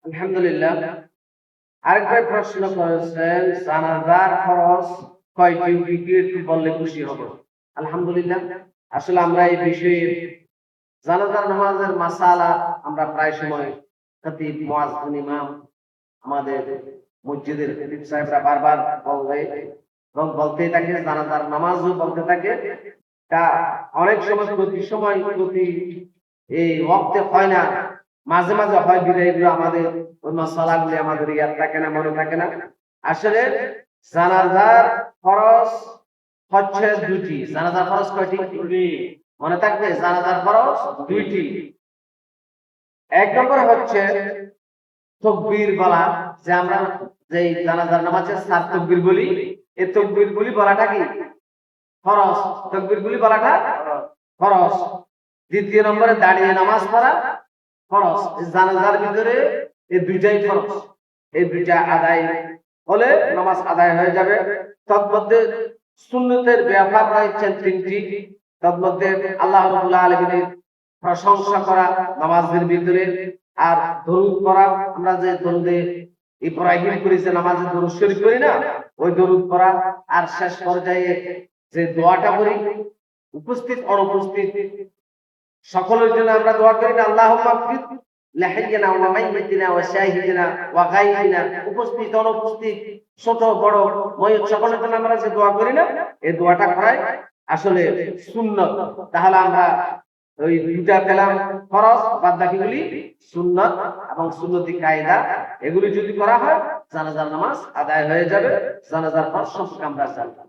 আলহামদুলিল্লাহ। আরেক ভাই প্রশ্ন করেছেন, জানাজার খরচ কয়টি একটু বললে খুশি হব। আলহামদুলিল্লাহ, আসলে আমরা এই বিষয়ে জানাজার নামাজের মাসালা আমরা প্রায় সময় খতিব মুয়াজ্জিন ইমাম আমাদের মসজিদের খতিব সাহেবরা বারবার বলতেই থাকে, জানাজার নামাজও বলতে থাকে। তা অনেক সময় প্রতি সময় প্রতি এই ওয়াক্তে হয় না, মাঝে মাঝে হয় বিদায়, এগুলো আমাদের ওই মাসালাগুলি আমাদের ইয়াদ থাকে না, মনে থাকে না। আসলে জানাজার খরচ হচ্ছে দুটি। জানাজার খরচ কয়টি? মনে থাকবে, জানাজার খরচ দুইটি। এক নম্বর হচ্ছে তকবীর বলা, যে আমরা যে জানাজার নামাজে সাত তকবীর বলি, এই তকবীর গুলি বলাটা কি খরচ? তকবীর গুলি বলাটা খরচ। দ্বিতীয় নম্বরে দাঁড়িয়ে নামাজ পড়া খরচ। জানাজার ভিতরে এই দুইটাই খরচ। এই দুইটা আদায় হলে নামাজ আদায় হয়ে যাবে। তন্মধ্যে সুন্নতের ব্যবহার রয়েছে তিনটি। তন্মধ্যে আল্লাহ রাব্বুল আলামিনের প্রশংসা করা নামাজের ভিতরে, আর দরুদ পড়া। আমরা যে দরুদে ইব্রাহিম করেছে নামাজে দরুদ শরীফ করি না, ওই দরুদ পড়া। আর শেষ পর্যায়ে যে দোয়াটা করি, উপস্থিত অনুপস্থিত সকলের জন্য আমরা দোয়া করি না, আল্লাহুম্মা ফির লাহিয়ানা ওয়া মাইয়িতিনা ওয়া শাহিদিনা ওয়া গায়বিনা। উপস্থিত অনুপস্থিত ছোট বড় ময়ত সকলের জন্য আমরা যে দোয়া করি না, এই দোয়াটা করাই আসলে সুন্নাত। তাহলে আমরা ওই দুইটা পেলাম ফরজ, বাদ বাকিগুলি সুন্নাত এবং সুন্নতি কায়দা। এগুলি যদি করা হয় জানাজার নামাজ আদায় হয়ে যাবে। জানাজার পর সম্পর্কে আমরা জানলাম।